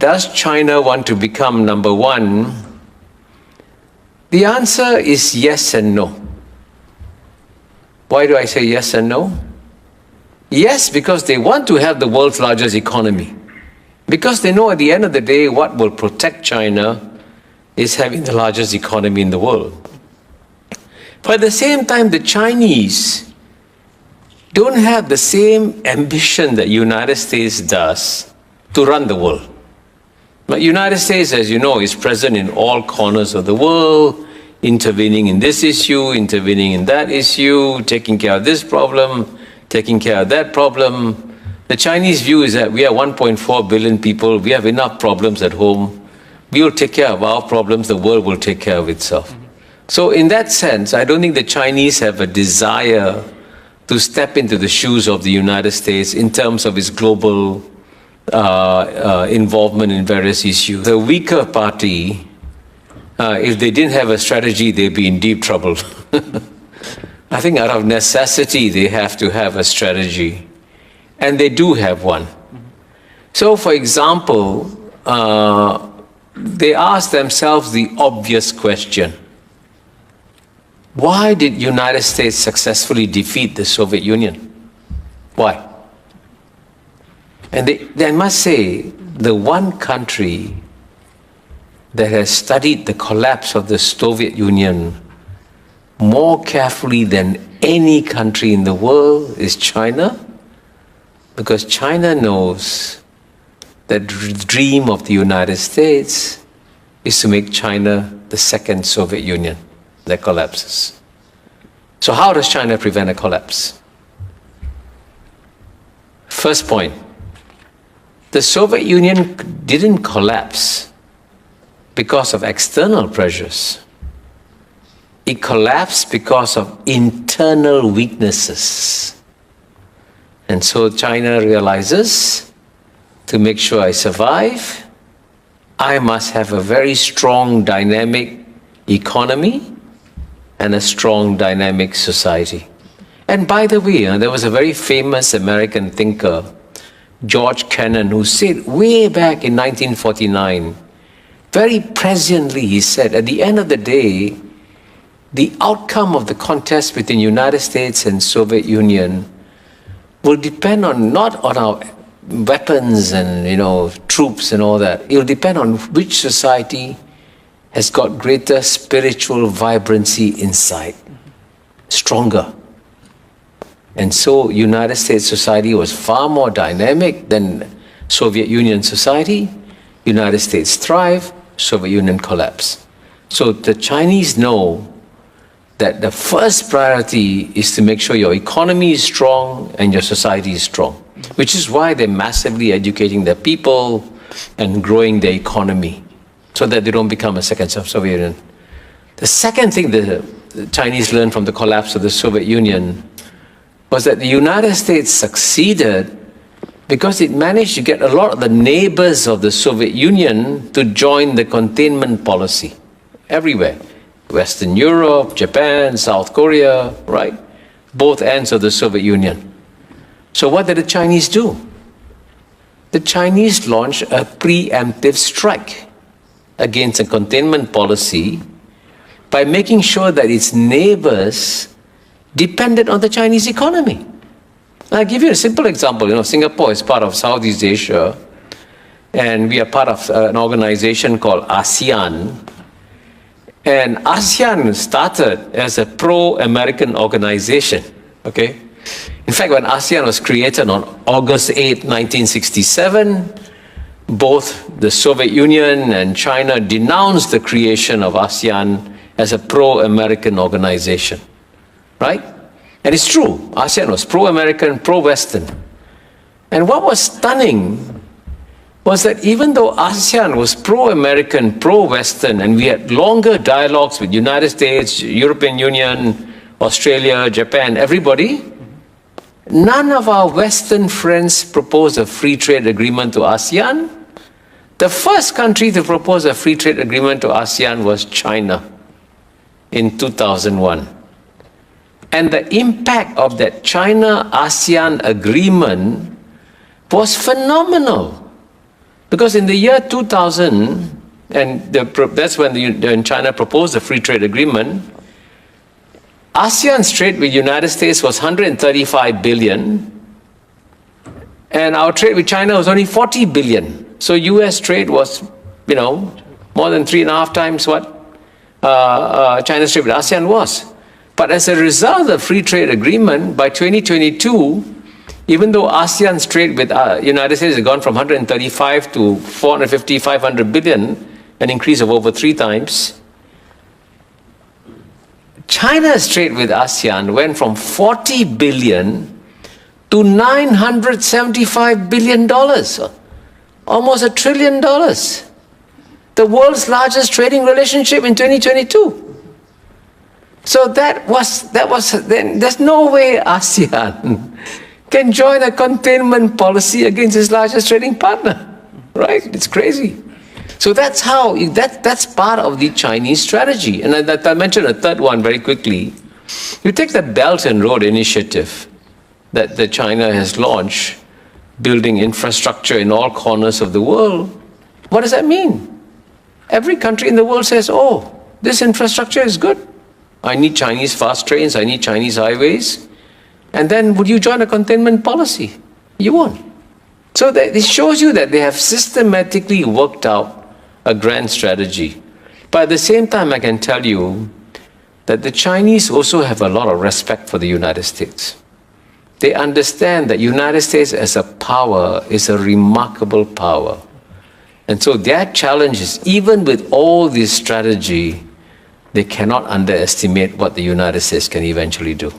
does China want to become number one? The answer is yes and no. Why do I say yes and no? Yes, because they want to have the world's largest economy. Because they know at the end of the day, what will protect China is having the largest economy in the world. But at the same time, the Chinese don't have the same ambition that the United States does to run the world. The United States, as you know, is present in all corners of the world, intervening in this issue, intervening in that issue, taking care of this problem, taking care of that problem. The Chinese view is that we are 1.4 billion people, we have enough problems at home, we will take care of our problems, the world will take care of itself. So in that sense, I don't think the Chinese have a desire to step into the shoes of the United States in terms of its global involvement in various issues. The weaker party, if they didn't have a strategy, they'd be in deep trouble. I think out of necessity, they have to have a strategy. And they do have one. So, for example, they ask themselves the obvious question. Why did the United States successfully defeat the Soviet Union? Why? And they must say, the one country that has studied the collapse of the Soviet Union more carefully than any country in the world is China, because China knows that the dream of the United States is to make China the second Soviet Union that collapses. So how does China prevent a collapse? First point, the Soviet Union didn't collapse because of external pressures. It collapsed because of internal weaknesses. And so China realizes, to make sure I survive, I must have a very strong, dynamic economy and a strong, dynamic society. And by the way, there was a very famous American thinker, George Kennan, who said way back in 1949, very presciently he said, at the end of the day, the outcome of the contest between the United States and Soviet Union will depend on not on our weapons and troops and all that. It will depend on which society has got greater spiritual vibrancy inside, stronger. And so United States society was far more dynamic than Soviet Union society. United States thrived, Soviet Union collapsed. So the Chinese know that the first priority is to make sure your economy is strong and your society is strong, which is why they're massively educating their people and growing their economy so that they don't become a second Soviet Union. The second thing the Chinese learned from the collapse of the Soviet Union was that the United States succeeded because it managed to get a lot of the neighbors of the Soviet Union to join the containment policy everywhere. Western Europe, Japan, South Korea, right? Both ends of the Soviet Union. So what did the Chinese do? The Chinese launched a preemptive strike against a containment policy by making sure that its neighbors depended on the Chinese economy. I'll give you a simple example. Singapore is part of Southeast Asia, and we are part of an organization called ASEAN. And ASEAN started as a pro-American organization, okay? In fact, when ASEAN was created on August 8, 1967, both the Soviet Union and China denounced the creation of ASEAN as a pro-American organization, right? And it's true, ASEAN was pro-American, pro-Western. And what was stunning was that even though ASEAN was pro-American, pro-Western, and we had longer dialogues with United States, European Union, Australia, Japan, everybody, none of our Western friends proposed a free trade agreement to ASEAN. The first country to propose a free trade agreement to ASEAN was China in 2001. And the impact of that China-ASEAN agreement was phenomenal. Because in the year 2000, and that's when China proposed the free trade agreement, ASEAN's trade with the United States was 135 billion, and our trade with China was only 40 billion. So US trade was, more than 3.5 times what China's trade with ASEAN was. But as a result of the free trade agreement, by 2022, even though ASEAN's trade with United States has gone from 135 to 450, 500 billion, an increase of over 3 times, China's trade with ASEAN went from 40 billion to $975 billion, almost $1 trillion. The world's largest trading relationship in 2022. So that was then. There's no way ASEAN can join a containment policy against its largest trading partner, right? It's crazy. So that's that's part of the Chinese strategy. And I mentioned a third one very quickly. You take the Belt and Road Initiative that China has launched, building infrastructure in all corners of the world. What does that mean? Every country in the world says, oh, this infrastructure is good. I need Chinese fast trains, I need Chinese highways. And then would you join a containment policy? You won't. So this shows you that they have systematically worked out a grand strategy. But at the same time, I can tell you that the Chinese also have a lot of respect for the United States. They understand that United States as a power is a remarkable power. And so their challenge is, even with all this strategy, they cannot underestimate what the United States can eventually do.